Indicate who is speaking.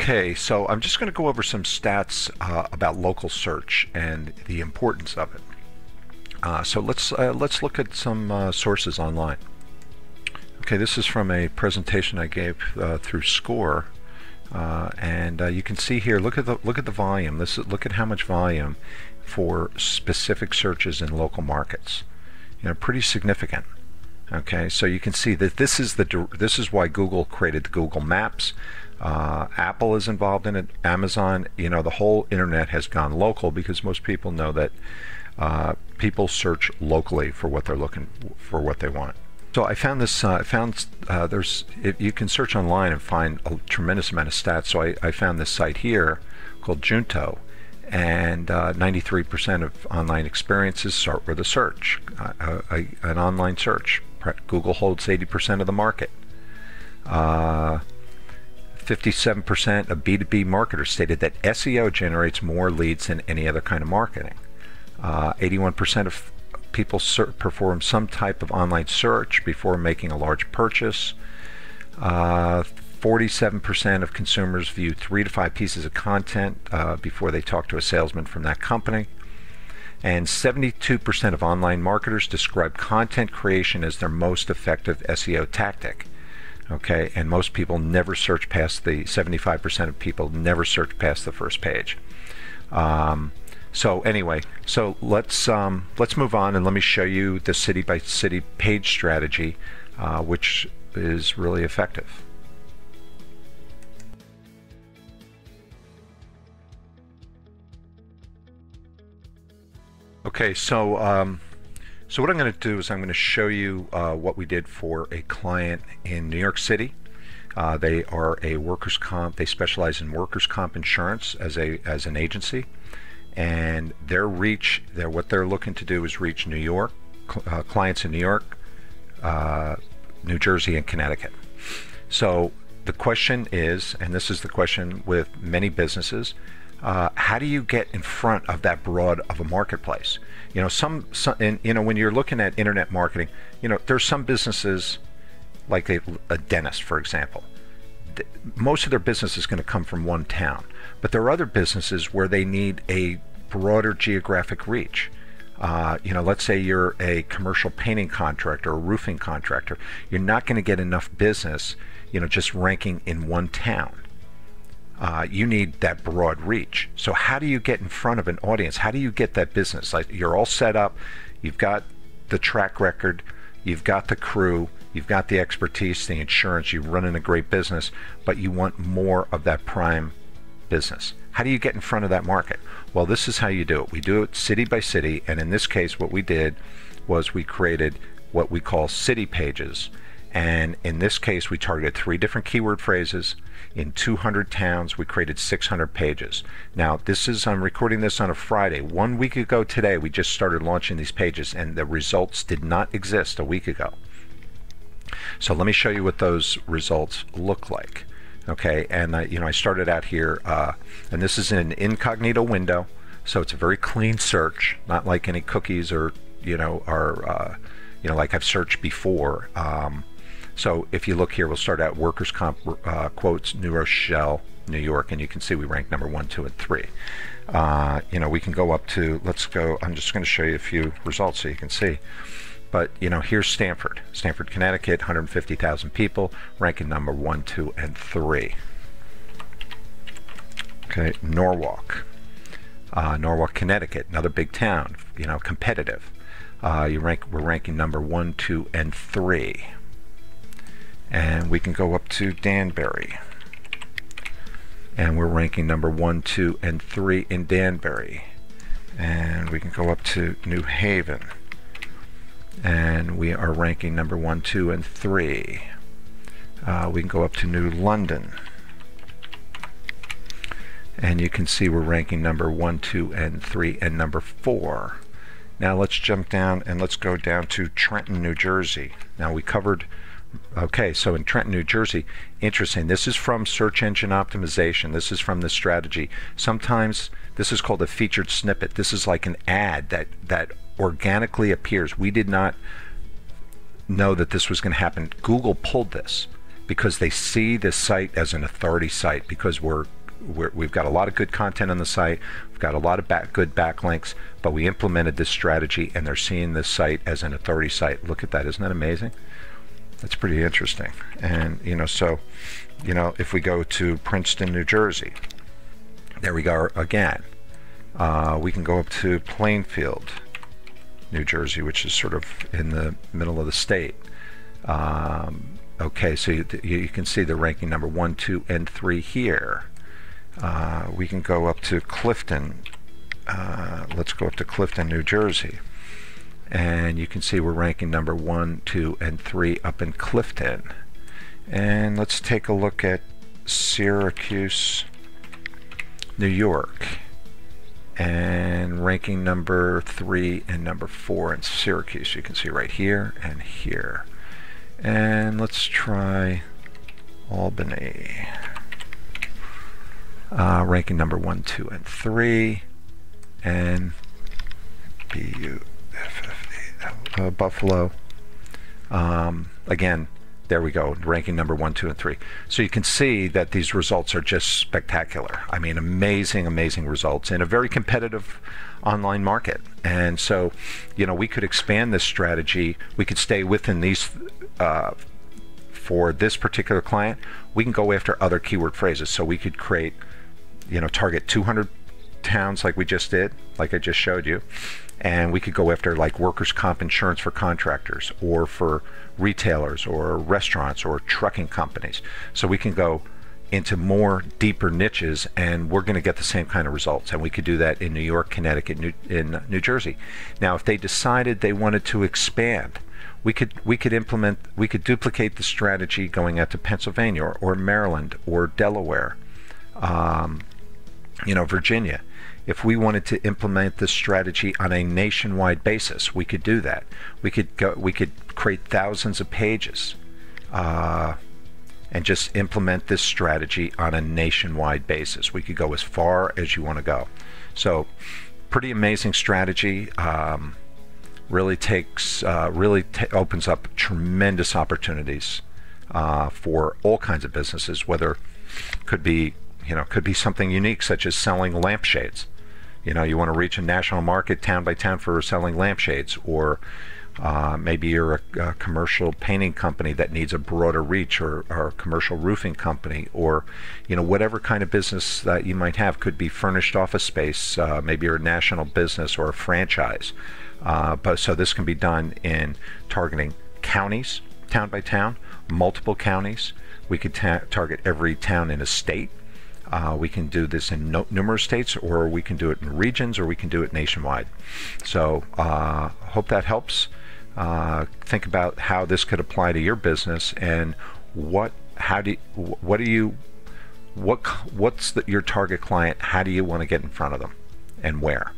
Speaker 1: Okay, so I'm just going to go over some stats about local search and the importance of it. So let's look at some sources online. Okay, this is from a presentation I gave through SCORE, and you can see here. Look at the volume. Look at how much volume for specific searches in local markets. You know, pretty significant. Okay, so you can see that this is why Google created the Google Maps. Apple is involved in it. Amazon. You know, the whole internet has gone local because most people know that people search locally for what they're looking for, what they want. So I found this. You can search online and find a tremendous amount of stats. So I found this site here called Junto, and 93% of online experiences start with a search, an online search. Google holds 80% of the market. 57% of B2B marketers stated that SEO generates more leads than any other kind of marketing. 81% of people perform some type of online search before making a large purchase. 47% of consumers view 3 to 5 pieces of content before they talk to a salesman from that company. And 72% of online marketers describe content creation as their most effective SEO tactic. Okay, and most people never search past 75% of people never search past the first page. So anyway, so let's move on and let me show you the city by city page strategy, which is really effective. Okay, so what I'm going to do is I'm going to show you what we did for a client in New York City. They are a workers' comp. They specialize in workers' comp insurance as an agency, and their reach, what they're looking to do is reach New York clients in New York, New Jersey, and Connecticut. So the question is, and this is the question with many businesses, how do you get in front of that broad of a marketplace? You know, when you're looking at internet marketing, you know, there's some businesses like a dentist, for example. Most of their business is going to come from one town, but there are other businesses where they need a broader geographic reach. You know, let's say you're a commercial painting contractor or roofing contractor. You're not going to get enough business, you know, just ranking in one town. You need that broad reach. So how do you get in front of an audience? How do you get that business? Like, you're all set up, you've got the track record, you've got the crew, you've got the expertise, the insurance, you're running a great business, but you want more of that prime business. How do you get in front of that market? Well, this is how you do it. We do it city by city, and in this case what we did was we created what we call city pages. And in this case, we targeted 3 different keyword phrases. In 200 towns, we created 600 pages. Now, I'm recording this on a Friday. 1 week ago today, we just started launching these pages, and the results did not exist a week ago. So let me show you what those results look like. Okay, and you know, I started out here, and this is in an incognito window, so it's a very clean search, not like any cookies or like I've searched before. So if you look here, we'll start out workers' comp quotes, New Rochelle, New York, and you can see we rank number 1, 2, and 3. You know, we can go up to, I'm just going to show you a few results so you can see. But, you know, here's Stamford, Connecticut, 150,000 people, ranking number 1, 2, and 3. Okay, Norwalk, Connecticut, another big town, you know, competitive. We're ranking number 1, 2, and 3. And we can go up to Danbury, and we're ranking number 1, 2, and 3 in Danbury. And we can go up to New Haven, and we are ranking number 1, 2, and 3. We can go up to New London, and you can see we're ranking number 1, 2, and 3, and number 4. Now let's jump down and let's go down to Trenton, New Jersey. Now we covered. Okay, so in Trenton, New Jersey, interesting, this is from search engine optimization. This is from the strategy. Sometimes this is called a featured snippet. This is like an ad that organically appears. We did not know that this was going to happen. Google pulled this. because they see this site as an authority site, because we've got a lot of good content on the site, we've got a lot of good backlinks, but we implemented this strategy and they're seeing this site as an authority site. Look at that, isn't that amazing? That's pretty interesting. And so if we go to Princeton, New Jersey, there we go again. We can go up to Plainfield, New Jersey, which is sort of in the middle of the state. Okay, so you can see the ranking number 1, 2, and 3 here. We can go up to Clifton. Let's go up to Clifton, New Jersey. And you can see we're ranking number 1, 2, and 3 up in Clifton. And let's take a look at Syracuse, New York. And ranking number 3 and number 4 in Syracuse. You can see right here and here. And let's try Albany. Ranking number 1, 2, and 3. And Buffalo. Again, there we go, ranking number 1, 2, and 3. So you can see that these results are just spectacular. I mean, amazing, amazing results in a very competitive online market. And so, we could expand this strategy. We could stay within these, for this particular client, we can go after other keyword phrases. So we could create, target 200 towns like we just did, like I just showed you. And we could go after like workers' comp insurance for contractors, or for retailers, or restaurants, or trucking companies. So we can go into more deeper niches, and we're going to get the same kind of results. And we could do that in New York, Connecticut, in New Jersey. Now, if they decided they wanted to expand, we could duplicate the strategy going out to Pennsylvania, or Maryland, or Delaware, Virginia. If we wanted to implement this strategy on a nationwide basis, we could do that. We could create thousands of pages and just implement this strategy on a nationwide basis. We could go as far as you want to go. So, pretty amazing strategy. Really opens up tremendous opportunities for all kinds of businesses. Whether could be something unique, such as selling lampshades. You want to reach a national market town by town for selling lampshades, or maybe you're a commercial painting company that needs a broader reach, or a commercial roofing company, or whatever kind of business that you might have. Could be furnished office space, maybe you're a national business or a franchise. So this can be done in targeting counties, town by town, multiple counties. We could target every town in a state. We can do this in numerous states, or we can do it in regions, or we can do it nationwide. So hope that helps. Think about how this could apply to your business, and what's your target client? How do you want to get in front of them, and where?